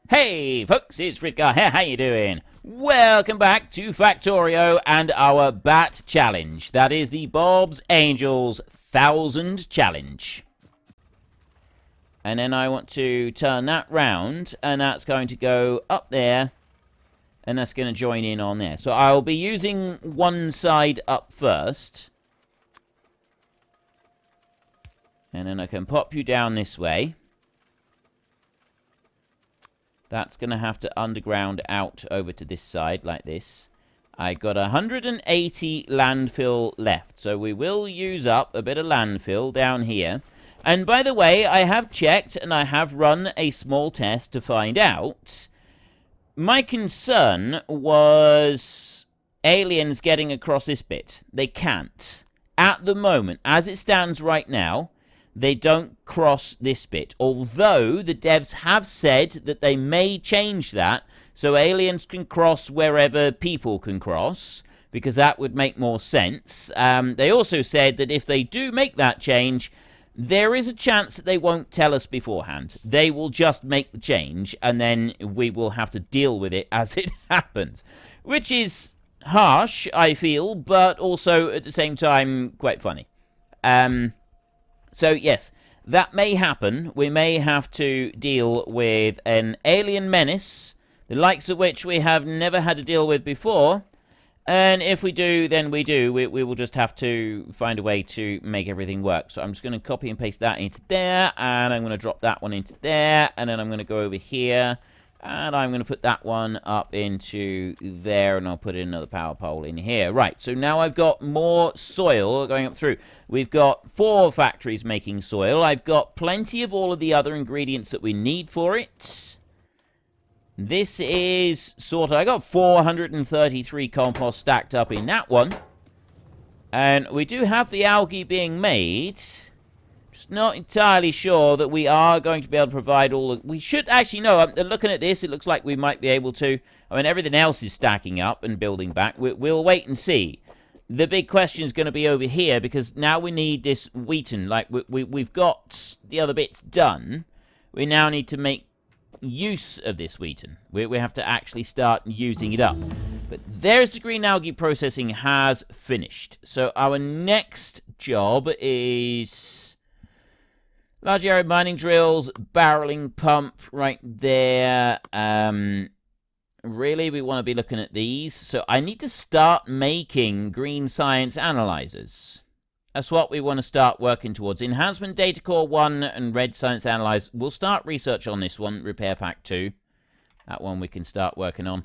Hey folks, it's Frithgar here, how you doing? Welcome back to Factorio and our Bat Challenge. That is the Bob's Angels 1000 Challenge. And then I want to turn that round, and that's going to go up there, and that's going to join in on there. So I'll be using one side up first. And then I can pop you down this way. That's going to have to underground out over to this side, like this. I got 180 landfill left, so we will use up a bit of landfill down here. And by the way, I have checked and I have run a small test to find out. My concern was aliens getting across this bit. They can't. At the moment, as it stands right now, they don't cross this bit. Although the devs have said that they may change that so aliens can cross wherever people can cross, because that would make more sense. They also said that if they do make that change, there is a chance that they won't tell us beforehand. They will just make the change, and then we will have to deal with it as it happens. Which is harsh, I feel, but also at the same time quite funny. So yes, that may happen. We may have to deal with an alien menace, the likes of which we have never had to deal with before. And if we do, then we do. We will just have to find a way to make everything work. So I'm just going to copy and paste that into there, and I'm going to drop that one into there, and then I'm going to go over here, and I'm going to put that one up into there, and I'll put in another power pole in here. Right, so now I've got more soil going up through. We've got 4 factories making soil. I've got plenty of all of the other ingredients that we need for it. This is sort of... I got 433 compost stacked up in that one. And we do have the algae being made. Just not entirely sure that we are going to be able to provide all... We should actually know. I'm looking at this. It looks like we might be able to. I mean, everything else is stacking up and building back. We'll wait and see. The big question is going to be over here, because now we need this Wheaton. Like, we've got the other bits done. We now need to make use of this Wheaton. We have to actually start using it up. But there's the green algae processing has finished. So our next job is... large area mining drills, barreling pump right there. Really, we want to be looking at these. So I need to start making green science analyzers. That's what we want to start working towards. Enhancement Data Core 1 and Red Science Analyzer. We'll start research on this one, Repair Pack 2. That one we can start working on.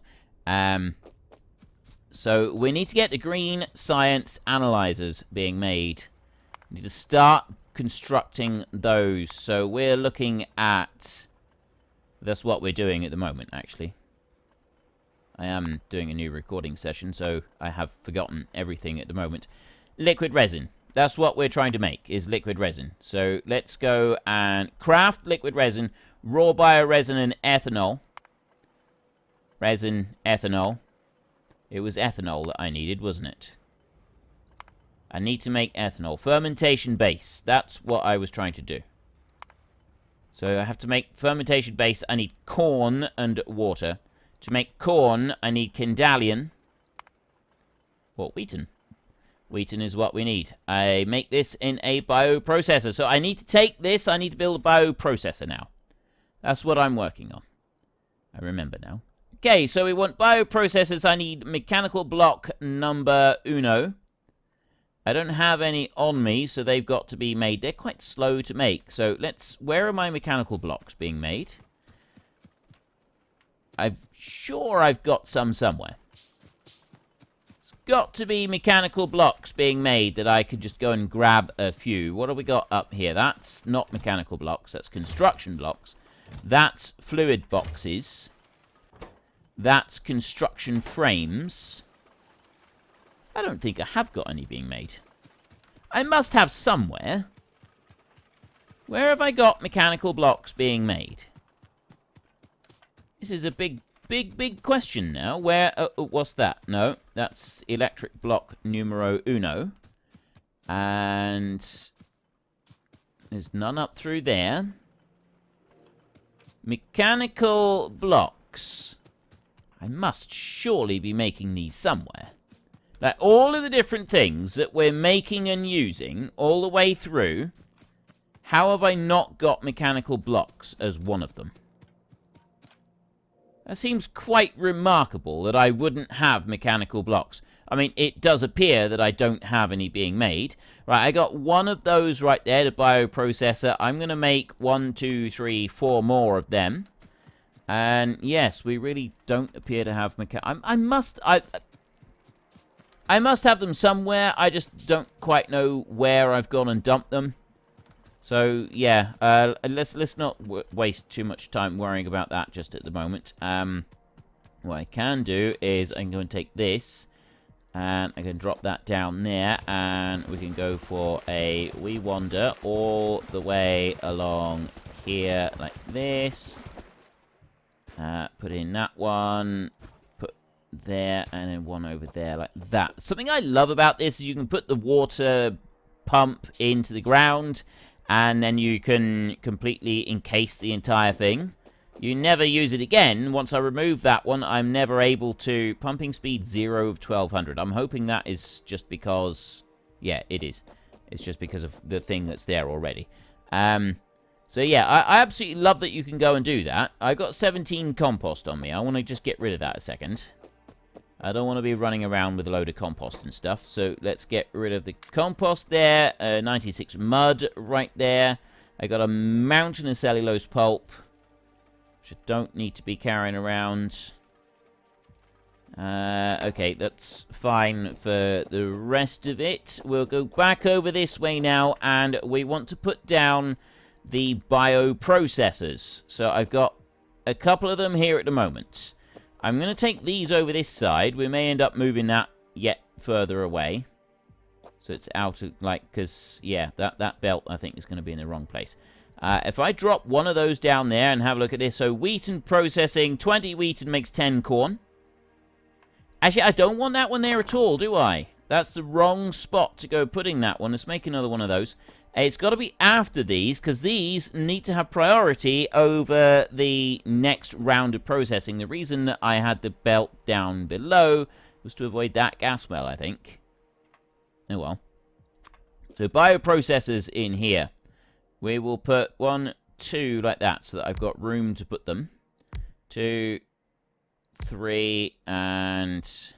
So we need to get the green science analyzers being made. We need to start constructing those. So we're looking at... that's what we're doing at the moment, actually. I am doing a new recording session, so I have forgotten everything at the moment. Liquid resin. That's what we're trying to make, is liquid resin. So let's go and craft liquid resin, raw bioresin and ethanol. Resin, ethanol. It was ethanol that I needed, wasn't it? I need to make ethanol. Fermentation base. That's what I was trying to do. So I have to make fermentation base. I need corn and water. To make corn, I need Kendalion. Or Wheaton. Wheaton is what we need. I make this in a bioprocessor. So I need to take this. I need to build a bioprocessor now. That's what I'm working on. I remember now. Okay, so we want bioprocessors. I need mechanical block number 1. I don't have any on me, so they've got to be made. They're quite slow to make. So let's... where are my mechanical blocks being made? I'm sure I've got some somewhere. Got to be mechanical blocks being made that I could just go and grab a few. What have we got up here? That's not mechanical blocks. That's construction blocks. That's fluid boxes. That's construction frames. I don't think I have got any being made. I must have somewhere. Where have I got mechanical blocks being made? This is a big question now. Where... what's that? No, that's electric block numero 1. And... there's none up through there. Mechanical blocks. I must surely be making these somewhere. Like, all of the different things that we're making and using all the way through, how have I not got mechanical blocks as one of them? That seems quite remarkable that I wouldn't have mechanical blocks. I mean, it does appear that I don't have any being made. Right, I got one of those right there, the bioprocessor. I'm going to make 1, 2, 3, 4 more of them. And yes, we really don't appear to have I must have them somewhere. I just don't quite know where I've gone and dumped them. So yeah, let's not waste too much time worrying about that just at the moment. What I can do is I can go and take this, and I can drop that down there, and we can go for a wee wander all the way along here like this. Put in that one, put there, and then one over there like that. Something I love about this is you can put the water pump into the ground, and then you can completely encase the entire thing. You never use it again. Once I remove that one, I'm never able to... Pumping speed 0 of 1200. I'm hoping that is just because... Yeah, it is. It's just because of the thing that's there already. So yeah, I absolutely love that you can go and do that. I got 17 compost on me. I want to just get rid of that a second. I don't want to be running around with a load of compost and stuff. So let's get rid of the compost there. 96 mud right there. I got a mountain of cellulose pulp, which I don't need to be carrying around. Okay, that's fine for the rest of it. We'll go back over this way now, and we want to put down the bioprocessors. So I've got a couple of them here at the moment. I'm going to take these over this side. We may end up moving that yet further away. So it's out of, like, because, yeah, that belt, I think, is going to be in the wrong place. If I drop one of those down there and have a look at this. So Wheaton processing, 20 Wheaton makes 10 corn. Actually, I don't want that one there at all, do I? That's the wrong spot to go putting that one. Let's make another one of those. It's got to be after these, because these need to have priority over the next round of processing. The reason that I had the belt down below was to avoid that gas well, I think. Oh well. So bioprocessors in here. We will put 1, 2 like that, so that I've got room to put them. 2, 3, and...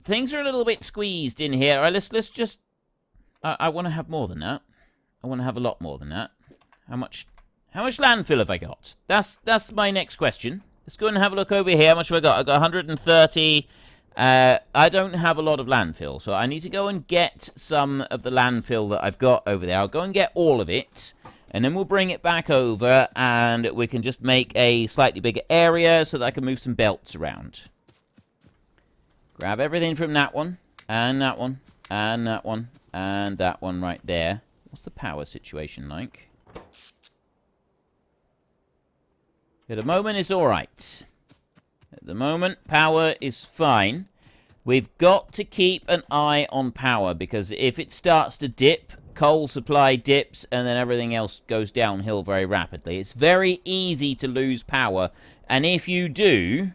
Things are a little bit squeezed in here. All right, let's just... I want to have more than that. I want to have a lot more than that. How much landfill have I got? That's my next question. Let's go and have a look over here. How much have I got? I got 130. I don't have a lot of landfill, so I need to go and get some of the landfill that I've got over there. I'll go and get all of it, and then we'll bring it back over, and we can just make a slightly bigger area so that I can move some belts around. Grab everything from that one, and that one, and that one, and that one right there. What's the power situation like? At the moment, it's alright. At the moment, power is fine. We've got to keep an eye on power, because if it starts to dip, coal supply dips, and then everything else goes downhill very rapidly. It's very easy to lose power, and if you do...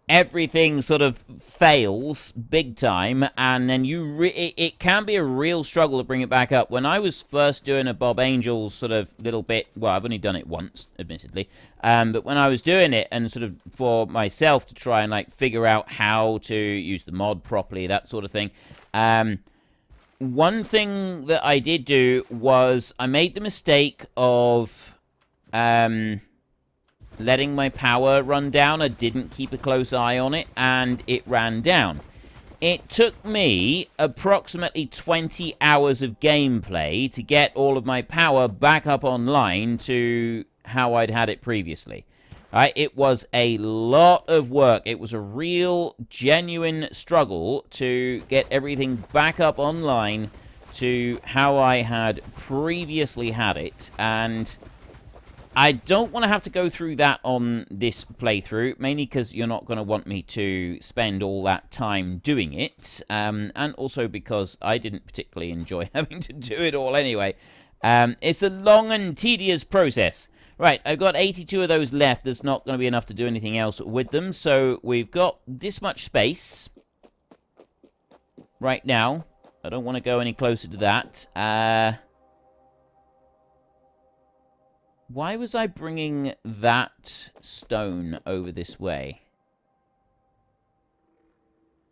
everything sort of fails big time, and then it can be a real struggle to bring it back up. When I was first doing a Bob Angels sort of little bit, well, I've only done it once, admittedly, but when I was doing it and sort of for myself to try and like figure out how to use the mod properly, that sort of thing, one thing that I did do was I made the mistake of letting my power run down. I didn't keep a close eye on it, and it ran down. It took me approximately 20 hours of gameplay to get all of my power back up online to how I'd had it previously. Right? It was a lot of work. It was a real, genuine struggle to get everything back up online to how I had previously had it, and... I don't want to have to go through that on this playthrough, mainly because you're not going to want me to spend all that time doing it, and also because I didn't particularly enjoy having to do it all anyway. It's a long and tedious process. Right, I've got 82 of those left. There's not going to be enough to do anything else with them. So we've got this much space right now. I don't want to go any closer to that. Why was I bringing that stone over this way?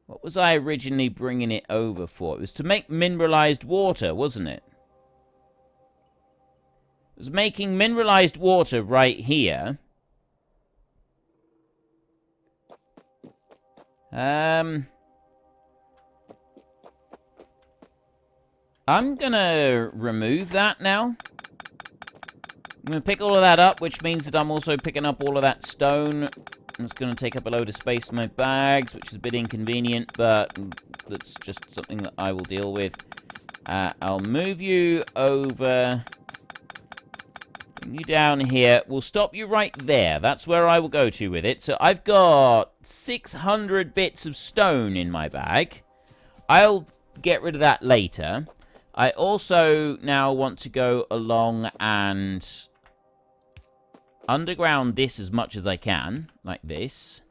What was I originally bringing it over for? It was to make mineralized water, wasn't it? It was making mineralized water right here. I'm gonna remove that now. I'm going to pick all of that up, which means that I'm also picking up all of that stone. It's going to take up a load of space in my bags, which is a bit inconvenient, but that's just something that I will deal with. I'll move you over. Bring you down here. We'll stop you right there. That's where I will go to with it. So I've got 600 bits of stone in my bag. I'll get rid of that later. I also now want to go along and underground this as much as I can, like this.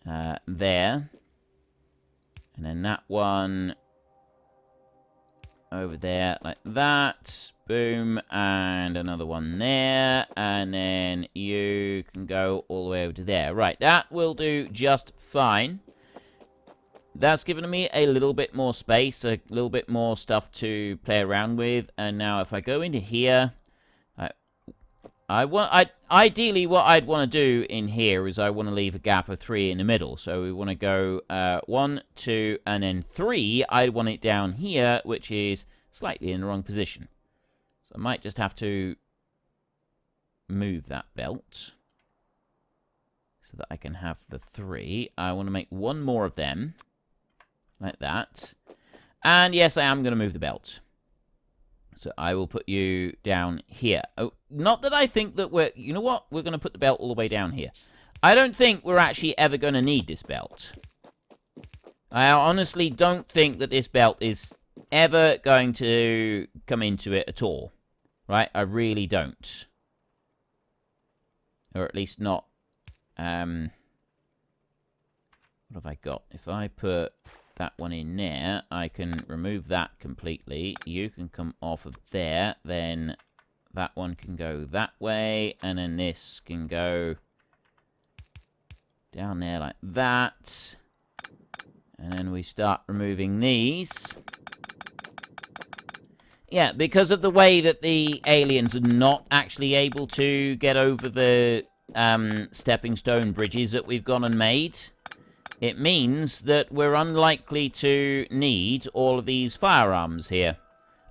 There. And then that one over there, like that. Boom. And another one there. And then you can go all the way over to there. Right, that will do just fine. That's given me a little bit more space, a little bit more stuff to play around with. And now if I go into here, ideally what I'd want to do in here is I want to leave a gap of 3 in the middle. So we want to go 1, 2, and then 3. I'd want it down here, which is slightly in the wrong position. So I might just have to move that belt so that I can have the 3. I want to make 1 more of them. Like that. And yes, I am going to move the belt. So I will put you down here. Oh, not that I think that we're... You know what? We're going to put the belt all the way down here. I don't think we're actually ever going to need this belt. I honestly don't think that this belt is ever going to come into it at all. Right? I really don't. Or at least not... What have I got? If I put... that one in there, I can remove that completely. You can come off of there, then that one can go that way, and then this can go down there like that. And then we start removing these. Yeah, because of the way that the aliens are not actually able to get over the stepping stone bridges that we've gone and made, it means that we're unlikely to need all of these firearms here.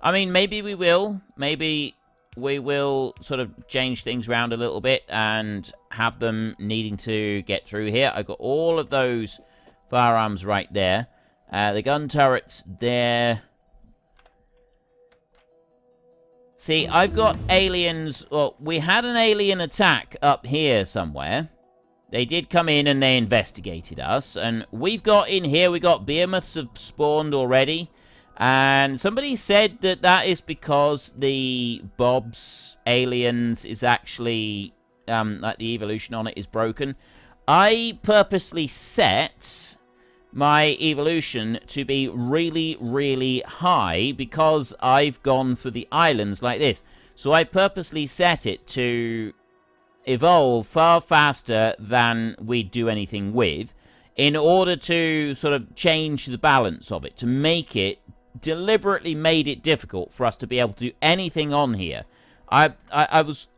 I mean, maybe we will. Maybe we will sort of change things around a little bit and have them needing to get through here. I've got all of those firearms right there. The gun turrets there. See, I've got aliens... Well, we had an alien attack up here somewhere. They did come in and they investigated us. And we've got in here, we got behemoths have spawned already. And somebody said that that is because the Bob's aliens is actually, like the evolution on it is broken. I purposely set my evolution to be really, really high because I've gone for the islands like this. So I purposely set it to evolve far faster than we do anything with in order to sort of change the balance of it, to make it, deliberately made it difficult for us to be able to do anything on here. I was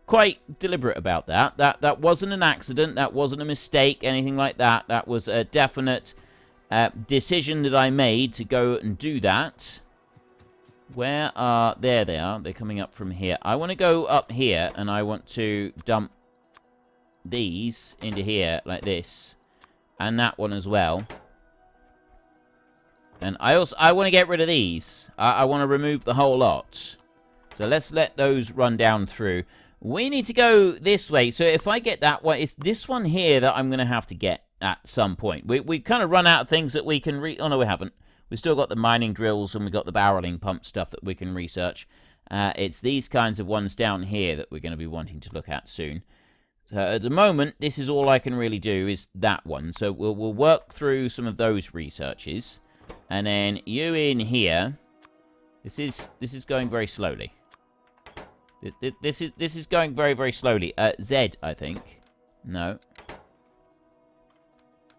quite deliberate about that. That wasn't an accident, that wasn't a mistake, anything like that. That was a definite decision that I made to go and do that. Where are... There they are. They're coming up from here. I want to go up here, and I want to dump these into here, like this. And that one as well. And I want to get rid of these. I want to remove the whole lot. So let's let those run down through. We need to go this way. So if I get that one, it's this one here that I'm going to have to get at some point. We've kind of run out of things that we can... Oh, no, we haven't. We've still got the mining drills and we've got the barreling pump stuff that we can research. It's these kinds of ones down here that we're going to be wanting to look at soon. So at the moment, this is all I can really do is that one. So we'll work through some of those researches. And then you in here. This is going very slowly. This is going very, very slowly. Z, I think. No.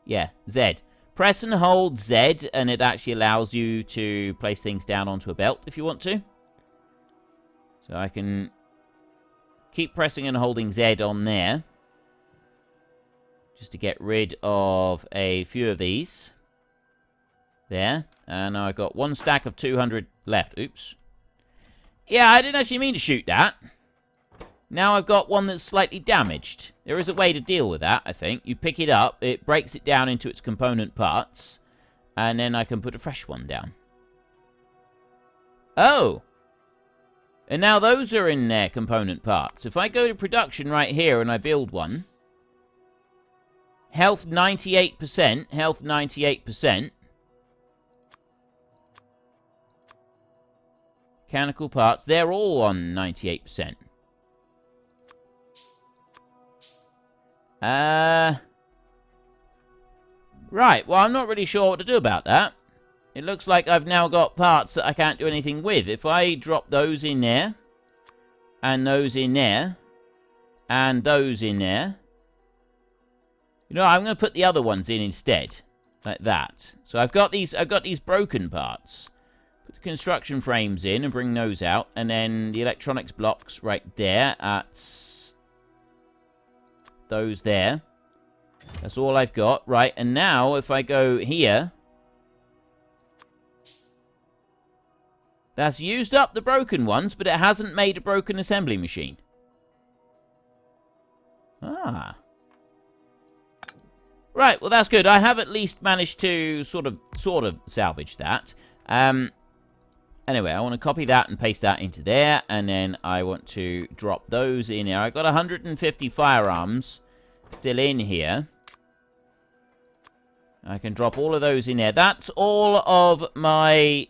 Yeah, Z. Press and hold Z, and it actually allows you to place things down onto a belt if you want to. So I can keep pressing and holding Z on there. Just to get rid of a few of these. There. And I've got one stack of 200 left. Oops. Yeah, I didn't actually mean to shoot that. Now I've got one that's slightly damaged. There is a way to deal with that, I think. You pick it up, it breaks it down into its component parts, and then I can put a fresh one down. Oh! And now those are in their component parts. If I go to production right here and I build one, health 98%, health 98%. Mechanical parts, they're all on 98%. Right, well, I'm not really sure what to do about that. It looks like I've now got parts that I can't do anything with. If I drop those in there, and those in there, and those in there, you know, I'm going to put the other ones in instead, like that. So I've got these broken parts. Put the construction frames in and bring those out, and then the electronics blocks right there at those there. That's all I've got. Right, and now if I go here, that's used up the broken ones, but it hasn't made a broken assembly machine. Ah. Right, well that's good. I have at least managed to sort of salvage that. Anyway, I want to copy that and paste that into there, and then I want to drop those in here. I've got 150 firearms still in here. I can drop all of those in there. That's all of my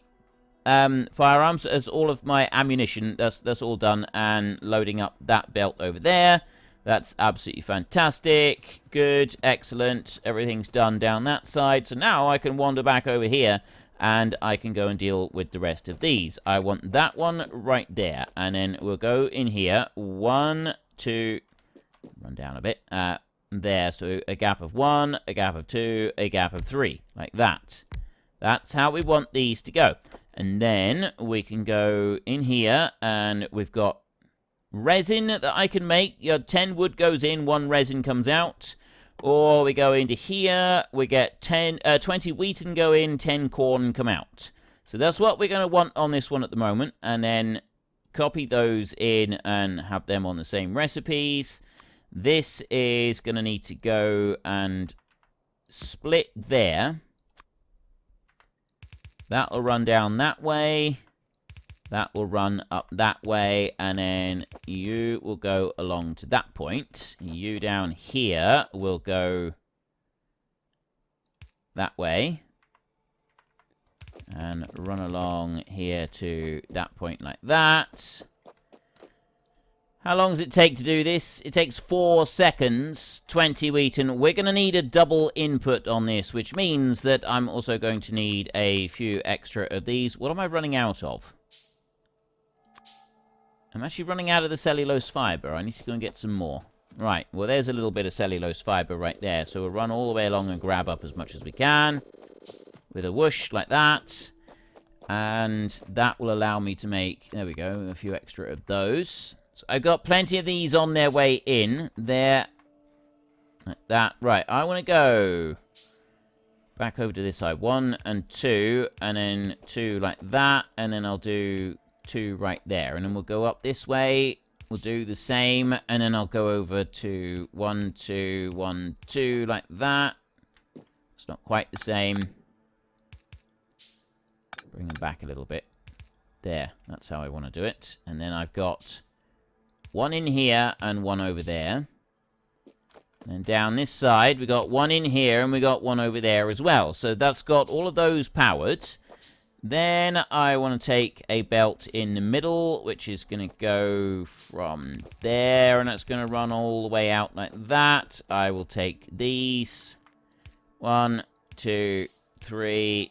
firearms, as all of my ammunition. That's all done, and loading up that belt over there. That's absolutely fantastic. Good, excellent. Everything's done down that side. So now I can wander back over here, and I can go and deal with the rest of these. I want that one right there. And then we'll go in here. 1, 2... Run down a bit. There. So a gap of 1, a gap of 2, a gap of 3. Like that. That's how we want these to go. And then we can go in here, and we've got resin that I can make. 10 wood goes in, 1 resin comes out. Or we go into here, we get 20 Wheaton go in, 10 corn come out. So that's what we're going to want on this one at the moment. And then copy those in and have them on the same recipes. This is going to need to go and split there. That'll run down that way. That will run up that way, and then you will go along to that point. You down here will go that way. And run along here to that point like that. How long does it take to do this? It takes 4 seconds. 20 Wheaton. We're going to need a double input on this, which means that I'm also going to need a few extra of these. What am I running out of? I'm actually running out of the cellulose fiber. I need to go and get some more. Right, well, there's a little bit of cellulose fiber right there. So we'll run all the way along and grab up as much as we can. With a whoosh like that. And that will allow me to make, there we go, a few extra of those. So I've got plenty of these on their way in. There. Like that. Right, I want to go back over to this side. 1 and 2. And then 2 like that. And then I'll do 2 right there, and then we'll go up this way. We'll do the same, and then I'll go over to 1, 2, 1, 2 like that. It's not quite the same. Bring them back a little bit. There, that's how I want to do it. And then I've got 1 in here and 1 over there. And down this side, we got 1 in here and we got 1 over there as well. So that's got all of those powered. Then I want to take a belt in the middle, which is going to go from there, and that's going to run all the way out like that. I will take these. 1, 2, 3,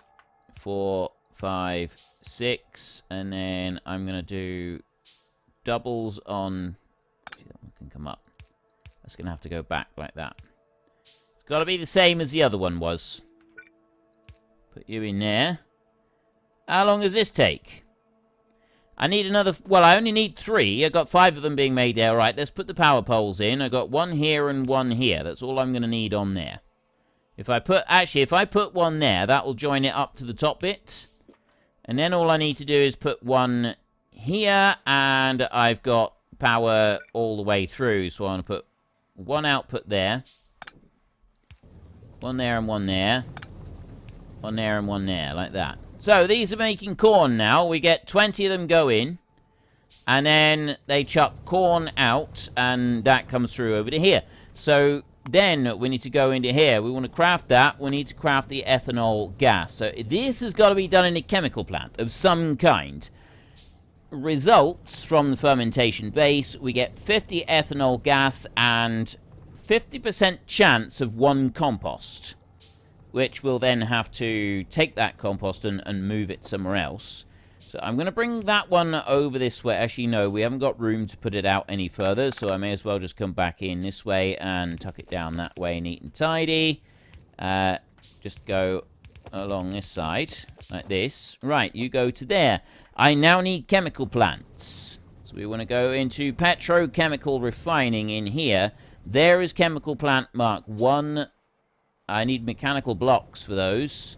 4, 5, 6, and then I'm going to do doubles on... That one can come up. That's going to have to go back like that. It's got to be the same as the other one was. Put you in there. How long does this take? I need another... Well, I only need 3. I got 5 of them being made there. All right, let's put the power poles in. I got 1 here and 1 here. That's all I'm going to need on there. If I put... Actually, if I put 1 there, that will join it up to the top bit. And then all I need to do is put 1 here. And I've got power all the way through. So I want to put 1 output there. 1 there and 1 there. 1 there and 1 there, like that. So, these are making corn now. We get 20 of them go in. And then they chuck corn out. And that comes through over to here. So, then we need to go into here. We want to craft that. We need to craft the ethanol gas. So, this has got to be done in a chemical plant of some kind. Results from the fermentation base. We get 50 ethanol gas and 50% chance of 1 compost. Which we'll then have to take that compost and move it somewhere else. So I'm going to bring that one over this way. Actually, no, we haven't got room to put it out any further. So I may as well just come back in this way and tuck it down that way, neat and tidy. Just go along this side, like this. Right, you go to there. I now need chemical plants. So we want to go into petrochemical refining in here. There is chemical plant mark 1. I need mechanical blocks for those.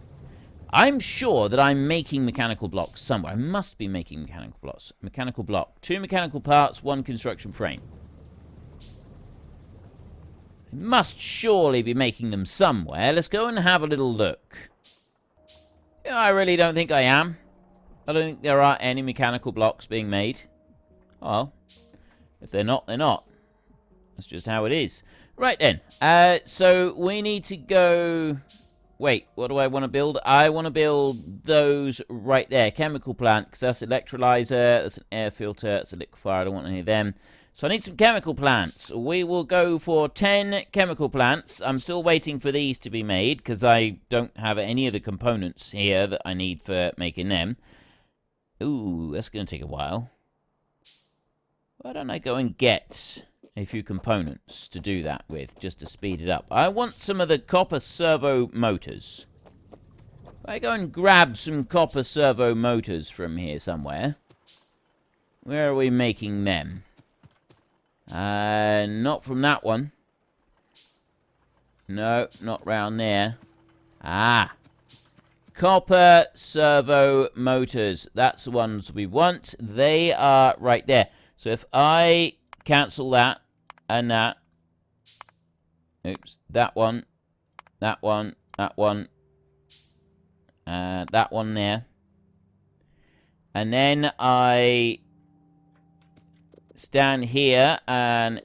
I'm sure that I'm making mechanical blocks somewhere. I must be making mechanical blocks. Mechanical block. 2 mechanical parts, 1 construction frame. I must surely be making them somewhere. Let's go and have a little look. Yeah, I really don't think I am. I don't think there are any mechanical blocks being made. Well, if they're not, they're not. That's just how it is. Right then, so we need to go... Wait, what do I want to build? I want to build those right there. Chemical plant, because that's electrolyzer, that's an air filter, that's a liquefier. I don't want any of them. So I need some chemical plants. We will go for 10 chemical plants. I'm still waiting for these to be made, because I don't have any of the components here that I need for making them. Ooh, that's going to take a while. Why don't I go and get a few components to do that with, just to speed it up. I want some of the copper servo motors. I go and grab some copper servo motors from here somewhere. Where are we making them? Not from that one. No, not round there. Ah. Copper servo motors. That's the ones we want. They are right there. So if I cancel that, and that. Oops. That one. That one. That one. That one there. And then I stand here and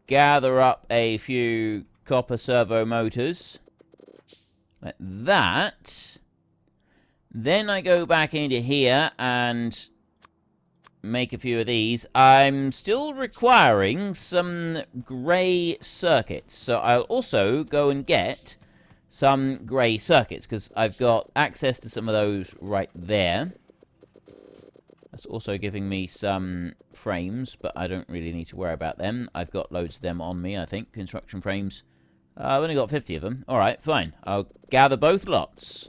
gather up a few copper servo motors. Like that. Then I go back into here and make a few of these. I'm still requiring some grey circuits. So I'll also go and get some grey circuits, because I've got access to some of those right there. That's also giving me some frames, but I don't really need to worry about them. I've got loads of them on me, I think. Construction frames. I've only got 50 of them. Alright, fine. I'll gather both lots.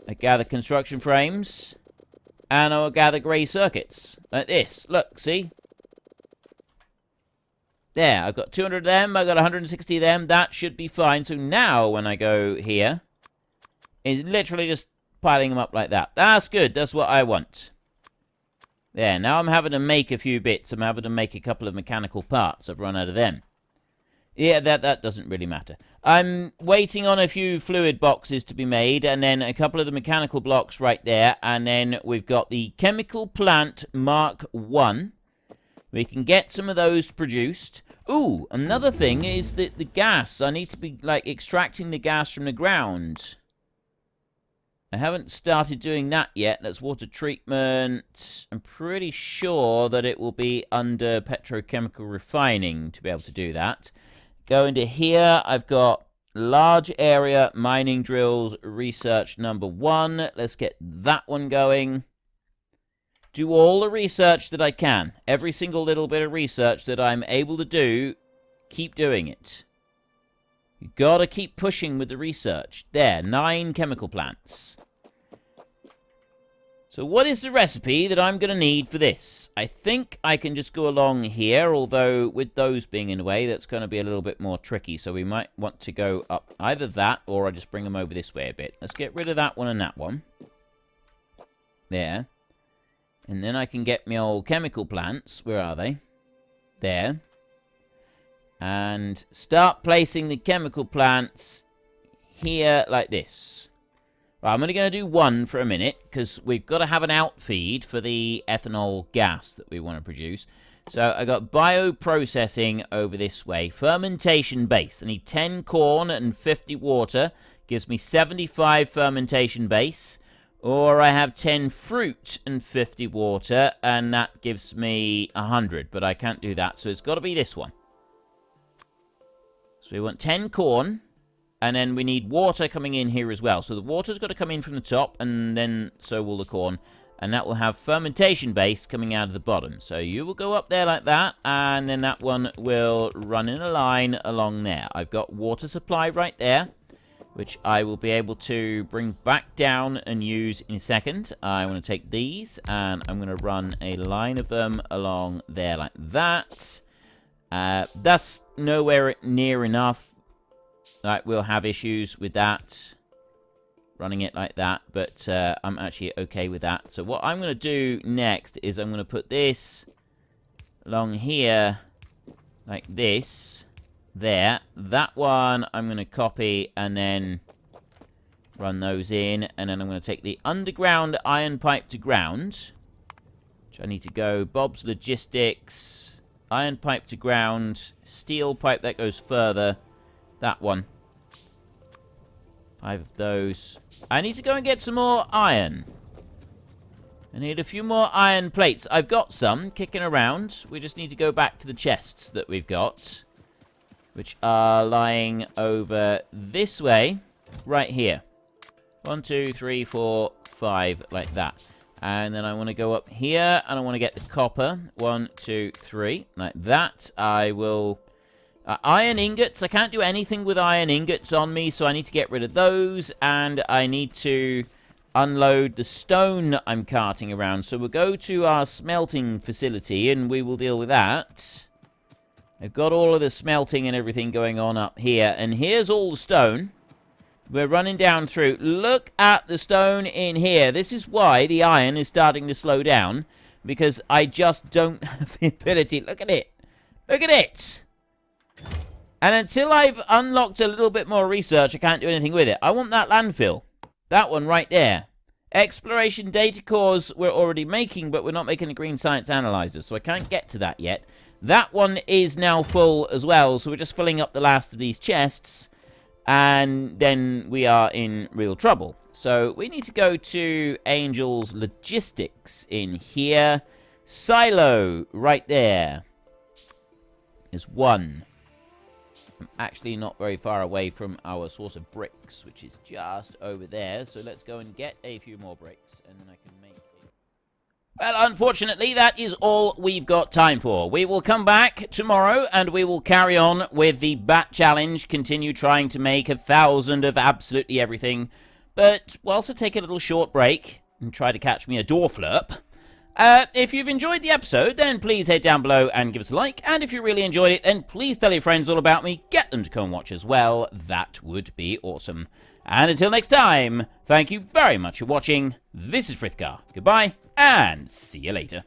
I gather construction frames. And I'll gather grey circuits. Like this. Look, see? There, I've got 200 of them. I've got 160 of them. That should be fine. So now, when I go here, it's literally just piling them up like that. That's good. That's what I want. There, now I'm having to make a few bits. I'm having to make a couple of mechanical parts. I've run out of them. Yeah, that doesn't really matter. I'm waiting on a few fluid boxes to be made, and then a couple of the mechanical blocks right there, and then we've got the chemical plant Mark 1. We can get some of those produced. Ooh, another thing is that the gas. I need to be, like, extracting the gas from the ground. I haven't started doing that yet. That's water treatment. I'm pretty sure that it will be under petrochemical refining to be able to do that. Go into here. I've got large area mining drills research number 1. Let's get that one going. Do all the research that I can. Every single little bit of research that I'm able to do, keep doing it. You gotta keep pushing with the research. There, 9 chemical plants. So what is the recipe that I'm gonna need for this? I think I can just go along here, although with those being in the way, that's gonna be a little bit more tricky. So we might want to go up either that, or I just bring them over this way a bit. Let's get rid of that one and that one. There. And then I can get my old chemical plants. Where are they? There. And start placing the chemical plants here like this. Right, I'm only going to do 1 for a minute, because we've got to have an outfeed for the ethanol gas that we want to produce. So I got bioprocessing over this way. Fermentation base. I need 10 corn and 50 water. Gives me 75 fermentation base. Or I have 10 fruit and 50 water, and that gives me 100. But I can't do that, so it's got to be this one. So we want 10 corn, and then we need water coming in here as well. So the water's got to come in from the top, and then so will the corn. And that will have fermentation base coming out of the bottom. So you will go up there like that, and then that one will run in a line along there. I've got water supply right there, which I will be able to bring back down and use in a second. I want to take these, and I'm going to run a line of them along there like that. That's nowhere near enough. Like, we'll have issues with that, running it like that, but I'm actually okay with that. So what I'm going to do next is I'm going to put this along here like this. There. That one I'm going to copy and then run those in. And then I'm going to take the underground iron pipe to ground, which I need to go Bob's Logistics. Iron pipe to ground. Steel pipe that goes further. That one. 5 of those. I need to go and get some more iron. I need a few more iron plates. I've got some kicking around. We just need to go back to the chests that we've got, which are lying over this way, right here. 1, 2, 3, 4, 5, like that. And then I want to go up here, and I want to get the copper. 1, 2, 3, like that. I will... iron ingots. I can't do anything with iron ingots on me, so I need to get rid of those. And I need to unload the stone that I'm carting around. So we'll go to our smelting facility, and we will deal with that. I've got all of the smelting and everything going on up here. And here's all the stone. We're running down through. Look at the stone in here. This is why the iron is starting to slow down, because I just don't have the ability. Look at it. Look at it. And until I've unlocked a little bit more research, I can't do anything with it. I want that landfill. That one right there. Exploration data cores we're already making, but we're not making the green science analyzers, so I can't get to that yet. That one is now full as well, so we're just filling up the last of these chests, and then we are in real trouble. So we need to go to Angel's Logistics in here. Silo, right there. Is 1. I'm actually not very far away from our source of bricks, which is just over there. So let's go and get a few more bricks, and then I can make it. Well, unfortunately, that is all we've got time for. We will come back tomorrow, and we will carry on with the Bat Challenge, continue trying to make 1,000 of absolutely everything. But whilst I take a little short break and try to catch me a door flurp, if you've enjoyed the episode, then please head down below and give us a like. And if you really enjoyed it, then please tell your friends all about me. Get them to come and watch as well. That would be awesome. And until next time, thank you very much for watching. This is Frithgar. Goodbye, and see you later.